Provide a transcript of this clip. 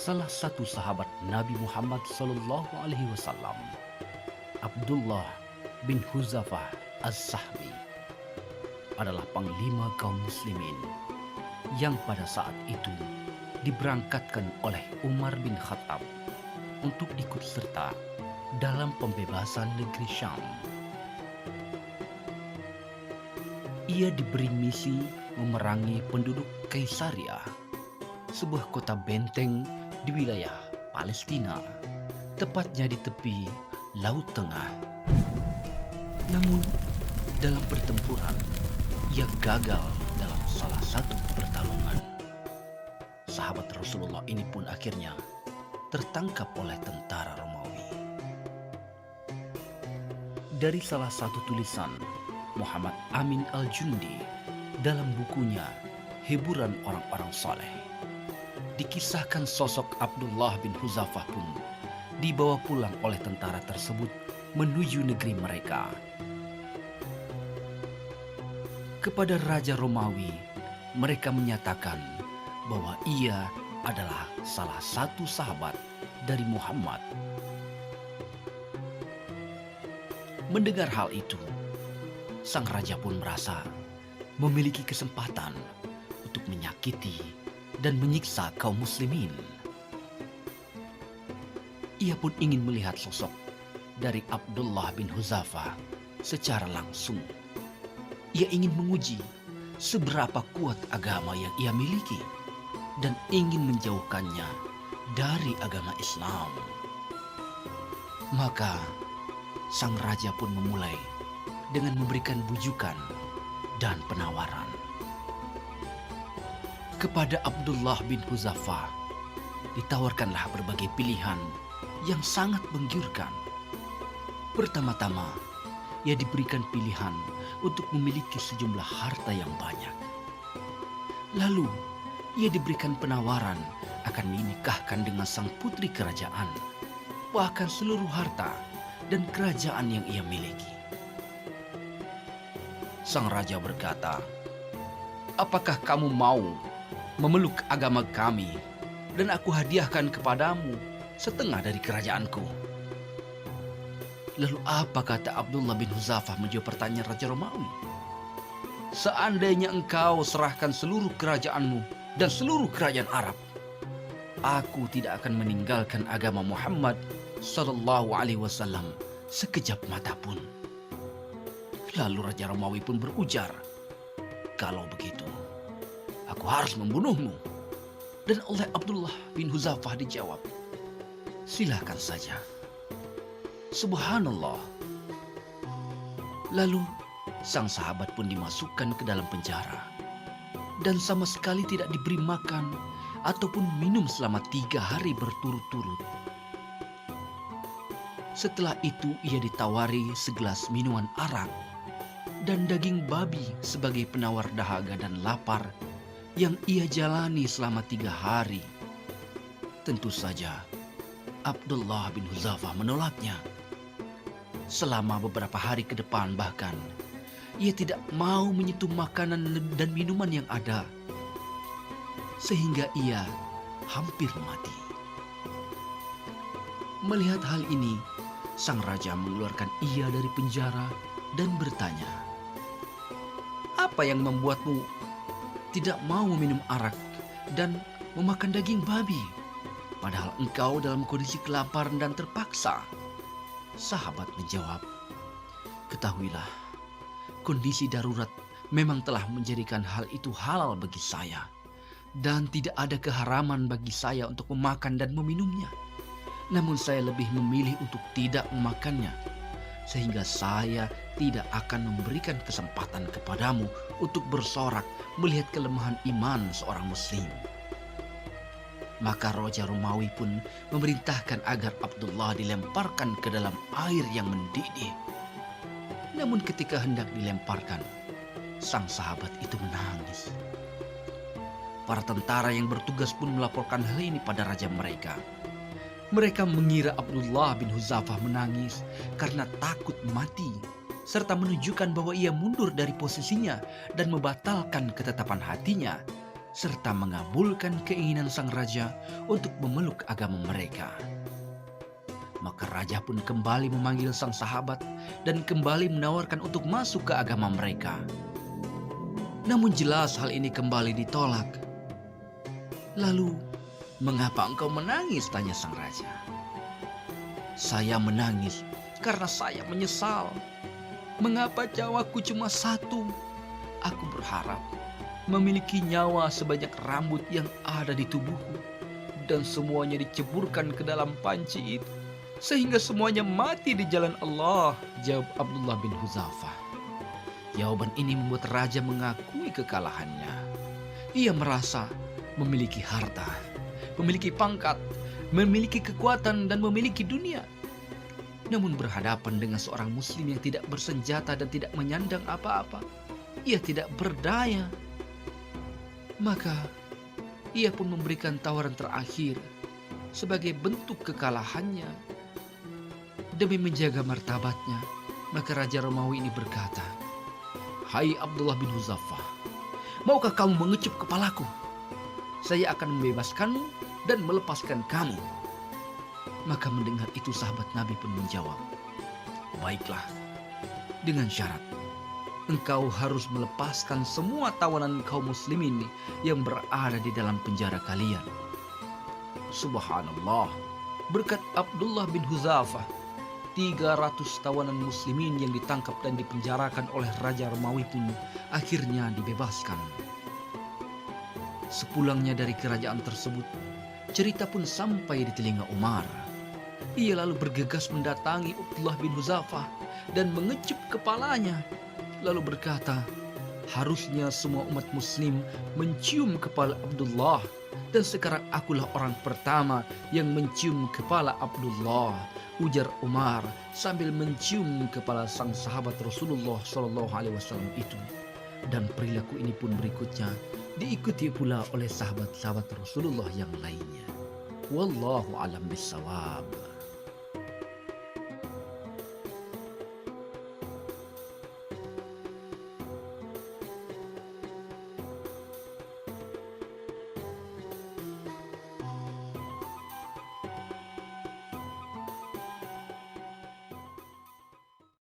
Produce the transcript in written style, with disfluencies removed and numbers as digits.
salah satu sahabat Nabi Muhammad SAW, Abdullah bin Huzafah Az-Sahmi, adalah panglima kaum muslimin yang pada saat itu diberangkatkan oleh Umar bin Khattab untuk ikut serta dalam pembebasan negeri Syam. Ia diberi misi memerangi penduduk Kaisaria, sebuah kota benteng di wilayah Palestina, tepatnya di tepi Laut Tengah. Namun, dalam pertempuran, ia gagal dalam salah satu pertarungan. Sahabat Rasulullah ini pun akhirnya tertangkap oleh tentara Romawi. Dari salah satu tulisan Muhammad Amin Al-Jundi dalam bukunya Hiburan Orang-orang Saleh, dikisahkan sosok Abdullah bin Huzafah pun dibawa pulang oleh tentara tersebut menuju negeri mereka. Kepada Raja Romawi, mereka menyatakan bahwa ia adalah salah satu sahabat dari Muhammad. Mendengar hal itu, sang raja pun merasa memiliki kesempatan untuk menyakiti dan menyiksa kaum muslimin. Ia pun ingin melihat sosok dari Abdullah bin Huzafah secara langsung. Ia ingin menguji seberapa kuat agama yang ia miliki dan ingin menjauhkannya dari agama Islam. Maka sang raja pun memulai dengan memberikan bujukan dan penawaran. Kepada Abdullah bin Huzafah ditawarkanlah berbagai pilihan yang sangat menggiurkan. Pertama-tama, ia diberikan pilihan untuk memiliki sejumlah harta yang banyak. Lalu, ia diberikan penawaran akan dinikahkan dengan sang putri kerajaan, bahkan seluruh harta dan kerajaan yang ia miliki. Sang raja berkata, "Apakah kamu mau memeluk agama kami dan aku hadiahkan kepadamu setengah dari kerajaanku?" Lalu apa kata Abdullah bin Huzafah menjawab pertanyaan Raja Romawi? "Seandainya engkau serahkan seluruh kerajaanmu dan seluruh kerajaan Arab, aku tidak akan meninggalkan agama Muhammad Sallallahu Alaihi Wasallam sekejap mata pun." Lalu Raja Romawi pun berujar, "Kalau begitu, aku harus membunuhmu." Dan oleh Abdullah bin Huzafah dijawab, "Silakan saja." Subhanallah. Lalu sang sahabat pun dimasukkan ke dalam penjara dan sama sekali tidak diberi makan ataupun minum selama 3 hari berturut-turut. Setelah itu ia ditawari segelas minuman arak dan daging babi sebagai penawar dahaga dan lapar yang ia jalani selama 3 hari. Tentu saja Abdullah bin Huzafah menolaknya. Selama beberapa hari ke depan bahkan, ia tidak mau menyentuh makanan dan minuman yang ada, sehingga ia hampir mati. Melihat hal ini, sang raja mengeluarkan ia dari penjara dan bertanya, "Apa yang membuatmu tidak mau meminum arak dan memakan daging babi, padahal engkau dalam kondisi kelaparan dan terpaksa?" Sahabat menjawab, "Ketahuilah, kondisi darurat memang telah menjadikan hal itu halal bagi saya, dan tidak ada keharaman bagi saya untuk memakan dan meminumnya. Namun saya lebih memilih untuk tidak memakannya, sehingga saya tidak akan memberikan kesempatan kepadamu untuk bersorak melihat kelemahan iman seorang muslim." Maka Raja Romawi pun memerintahkan agar Abdullah dilemparkan ke dalam air yang mendidih. Namun ketika hendak dilemparkan, sang sahabat itu menangis. Para tentara yang bertugas pun melaporkan hal ini pada raja mereka. Mereka mengira Abdullah bin Huzafah menangis karena takut mati, serta menunjukkan bahwa ia mundur dari posisinya dan membatalkan ketetapan hatinya, serta mengabulkan keinginan sang raja untuk memeluk agama mereka. Maka raja pun kembali memanggil sang sahabat dan kembali menawarkan untuk masuk ke agama mereka. Namun jelas hal ini kembali ditolak. Lalu, mengapa engkau menangis? Tanya sang raja. Saya menangis karena saya menyesal. Mengapa nyawaku cuma satu? Aku berharap memiliki nyawa sebanyak rambut yang ada di tubuhku, dan semuanya diceburkan ke dalam panci itu, sehingga semuanya mati di jalan Allah, jawab Abdullah bin Hudzafah. Jawaban ini membuat raja mengakui kekalahannya. Ia merasa memiliki harta, memiliki pangkat, memiliki kekuatan, dan memiliki dunia. Namun berhadapan dengan seorang muslim yang tidak bersenjata dan tidak menyandang apa-apa, ia tidak berdaya. Maka ia pun memberikan tawaran terakhir sebagai bentuk kekalahannya. Demi menjaga martabatnya, maka Raja Romawi ini berkata, "Hai Abdullah bin Hudzafah, maukah kamu mengecup kepalaku? Saya akan membebaskanmu dan melepaskan kamu." Maka mendengar itu sahabat Nabi pun menjawab, "Baiklah, dengan syarat engkau harus melepaskan semua tawanan kaum muslimin yang berada di dalam penjara kalian." Subhanallah, berkat Abdullah bin Hudzafah, 300 tawanan muslimin yang ditangkap dan dipenjarakan oleh Raja Romawi pun akhirnya dibebaskan. Sepulangnya dari kerajaan tersebut, cerita pun sampai di telinga Umar. Ia lalu bergegas mendatangi Abdullah bin Hudzafah dan mengecup kepalanya, lalu berkata, "Harusnya semua umat muslim mencium kepala Abdullah, dan sekarang akulah orang pertama yang mencium kepala Abdullah," ujar Umar sambil mencium kepala sang sahabat Rasulullah SAW itu. Dan perilaku ini pun berikutnya diikuti pula oleh sahabat-sahabat Rasulullah yang lainnya. Wallahu a'lam bishawab.